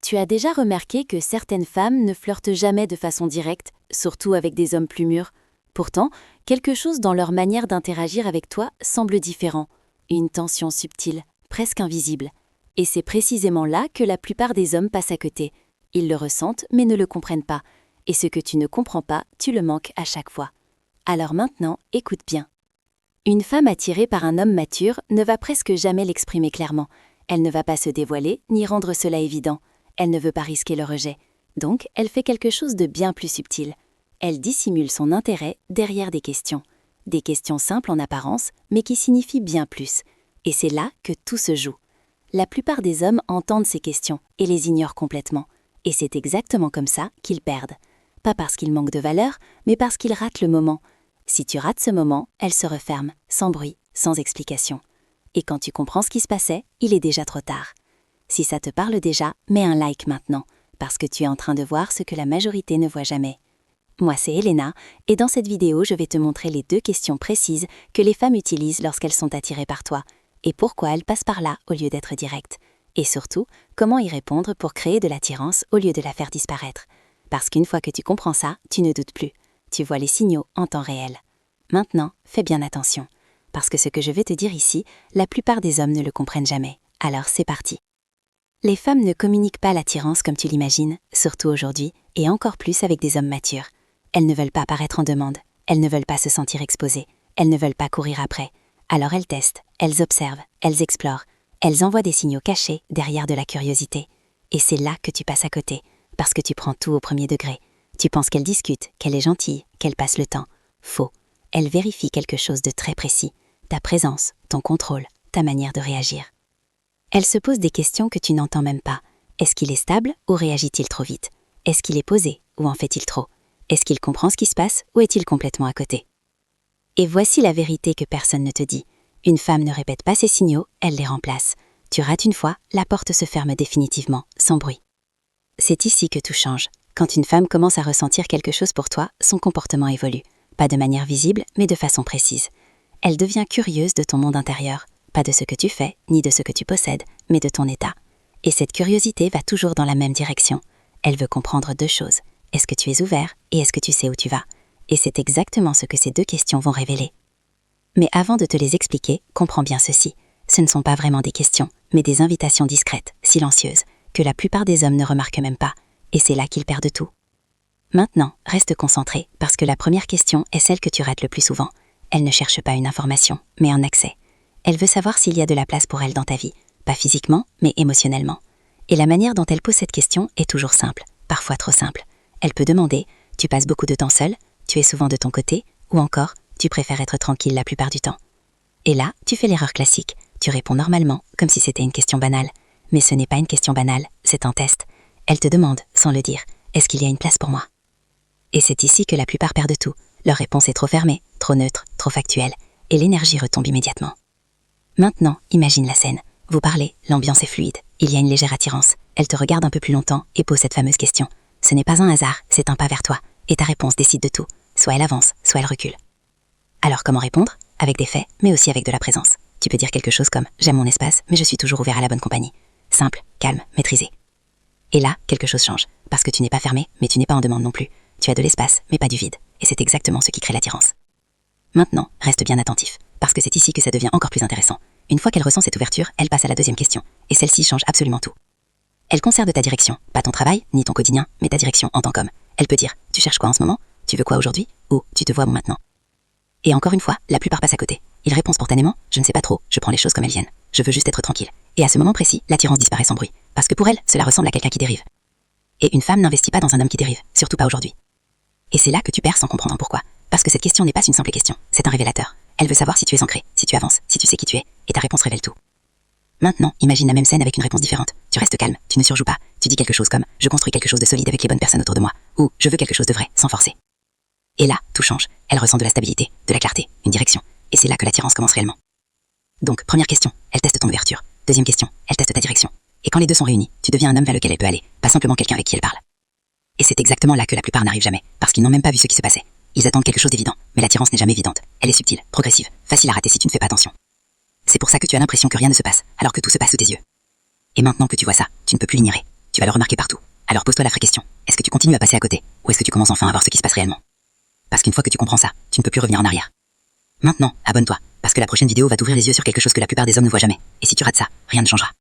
Tu as déjà remarqué que certaines femmes ne flirtent jamais de façon directe, surtout avec des hommes plus mûrs. Pourtant, quelque chose dans leur manière d'interagir avec toi semble différent. Une tension subtile, presque invisible. Et c'est précisément là que la plupart des hommes passent à côté. Ils le ressentent mais ne le comprennent pas. Et ce que tu ne comprends pas, tu le manques à chaque fois. Alors maintenant, écoute bien. Une femme attirée par un homme mature ne va presque jamais l'exprimer clairement. Elle ne va pas se dévoiler ni rendre cela évident. Elle ne veut pas risquer le rejet. Donc, elle fait quelque chose de bien plus subtil. Elle dissimule son intérêt derrière des questions. Des questions simples en apparence, mais qui signifient bien plus. Et c'est là que tout se joue. La plupart des hommes entendent ces questions et les ignorent complètement. Et c'est exactement comme ça qu'ils perdent. Pas parce qu'ils manquent de valeur, mais parce qu'ils ratent le moment. Si tu rates ce moment, elle se referme, sans bruit, sans explication. Et quand tu comprends ce qui se passait, il est déjà trop tard. Si ça te parle déjà, mets un like maintenant, parce que tu es en train de voir ce que la majorité ne voit jamais. Moi, c'est Elena, et dans cette vidéo, je vais te montrer les 2 questions précises que les femmes utilisent lorsqu'elles sont attirées par toi, et pourquoi elles passent par là au lieu d'être directes. Et surtout, comment y répondre pour créer de l'attirance au lieu de la faire disparaître. Parce qu'une fois que tu comprends ça, tu ne doutes plus. Tu vois les signaux en temps réel. Maintenant, fais bien attention, parce que ce que je vais te dire ici, la plupart des hommes ne le comprennent jamais. Alors c'est parti. Les femmes ne communiquent pas l'attirance comme tu l'imagines, surtout aujourd'hui, et encore plus avec des hommes matures. Elles ne veulent pas paraître en demande, elles ne veulent pas se sentir exposées, elles ne veulent pas courir après. Alors elles testent, elles observent, elles explorent, elles envoient des signaux cachés derrière de la curiosité. Et c'est là que tu passes à côté, parce que tu prends tout au premier degré. Tu penses qu'elle discute, qu'elle est gentille, qu'elle passe le temps. Faux. Elle vérifie quelque chose de très précis. Ta présence, ton contrôle, ta manière de réagir. Elle se pose des questions que tu n'entends même pas. Est-ce qu'il est stable ou réagit-il trop vite? Est-ce qu'il est posé ou en fait-il trop? Est-ce qu'il comprend ce qui se passe ou est-il complètement à côté? Et voici la vérité que personne ne te dit. Une femme ne répète pas ses signaux, elle les remplace. Tu rates une fois, la porte se ferme définitivement, sans bruit. C'est ici que tout change. Quand une femme commence à ressentir quelque chose pour toi, son comportement évolue. Pas de manière visible, mais de façon précise. Elle devient curieuse de ton monde intérieur. Pas de ce que tu fais, ni de ce que tu possèdes, mais de ton état. Et cette curiosité va toujours dans la même direction. Elle veut comprendre 2 choses. Est-ce que tu es ouvert et est-ce que tu sais où tu vas? Et c'est exactement ce que ces 2 questions vont révéler. Mais avant de te les expliquer, comprends bien ceci. Ce ne sont pas vraiment des questions, mais des invitations discrètes, silencieuses, que la plupart des hommes ne remarquent même pas. Et c'est là qu'ils perdent tout. Maintenant, reste concentré, parce que la première question est celle que tu rates le plus souvent. Elle ne cherche pas une information, mais un accès. Elle veut savoir s'il y a de la place pour elle dans ta vie, pas physiquement, mais émotionnellement. Et la manière dont elle pose cette question est toujours simple, parfois trop simple. Elle peut demander « Tu passes beaucoup de temps seul? Tu es souvent de ton côté? Ou encore « Tu préfères être tranquille la plupart du temps ?» Et là, tu fais l'erreur classique. Tu réponds normalement, comme si c'était une question banale. Mais ce n'est pas une question banale, c'est un test. Elle te demande, sans le dire « Est-ce qu'il y a une place pour moi ?» Et c'est ici que la plupart perdent tout. Leur réponse est trop fermée, trop neutre, trop factuelle, et l'énergie retombe immédiatement. Maintenant, imagine la scène. Vous parlez, l'ambiance est fluide, il y a une légère attirance. Elle te regarde un peu plus longtemps et pose cette fameuse question. Ce n'est pas un hasard, c'est un pas vers toi. Et ta réponse décide de tout. Soit elle avance, soit elle recule. Alors comment répondre? Avec des faits, mais aussi avec de la présence. Tu peux dire quelque chose comme « J'aime mon espace, mais je suis toujours ouvert à la bonne compagnie ». Simple, calme, maîtrisé. Et là, quelque chose change. Parce que tu n'es pas fermé, mais tu n'es pas en demande non plus. Tu as de l'espace, mais pas du vide. Et c'est exactement ce qui crée l'attirance. Maintenant, reste bien attentif. Parce que c'est ici que ça devient encore plus intéressant. Une fois qu'elle ressent cette ouverture, elle passe à la 2e question. Et celle-ci change absolument tout. Elle concerne ta direction, pas ton travail, ni ton quotidien, mais ta direction en tant qu'homme. Elle peut dire « Tu cherches quoi en ce moment? Tu veux quoi aujourd'hui? Ou tu te vois bon maintenant ?» Et encore une fois, la plupart passent à côté. Ils répondent spontanément « Je ne sais pas trop, je prends les choses comme elles viennent. Je veux juste être tranquille. » Et à ce moment précis, l'attirance disparaît sans bruit. Parce que pour elle, cela ressemble à quelqu'un qui dérive. Et une femme n'investit pas dans un homme qui dérive, surtout pas aujourd'hui. Et c'est là que tu perds sans comprendre pourquoi. Parce que cette question n'est pas une simple question, c'est un révélateur. Elle veut savoir si tu es ancré, si tu avances, si tu sais qui tu es, et ta réponse révèle tout. Maintenant, imagine la même scène avec une réponse différente. Tu restes calme, tu ne surjoues pas, tu dis quelque chose comme « Je construis quelque chose de solide avec les bonnes personnes autour de moi » ou « Je veux quelque chose de vrai, sans forcer ». Et là, tout change. Elle ressent de la stabilité, de la clarté, une direction. Et c'est là que l'attirance commence réellement. Donc, première question, elle teste ton ouverture. 2e question, elle teste ta direction. Et quand les 2 sont réunis, tu deviens un homme vers lequel elle peut aller, pas simplement quelqu'un avec qui elle parle. Et c'est exactement là que la plupart n'arrivent jamais, parce qu'ils n'ont même pas vu ce qui se passait. Ils attendent quelque chose d'évident, mais l'attirance n'est jamais évidente. Elle est subtile, progressive, facile à rater si tu ne fais pas attention. C'est pour ça que tu as l'impression que rien ne se passe, alors que tout se passe sous tes yeux. Et maintenant que tu vois ça, tu ne peux plus l'ignorer. tu vas le remarquer partout. Alors pose-toi la vraie question. Est-ce que tu continues à passer à côté? Ou est-ce que tu commences enfin à voir ce qui se passe réellement? Parce qu'une fois que tu comprends ça, tu ne peux plus revenir en arrière. Maintenant, abonne-toi, parce que la prochaine vidéo va t'ouvrir les yeux sur quelque chose que la plupart des hommes ne voient jamais. Et si tu rates ça, rien ne changera.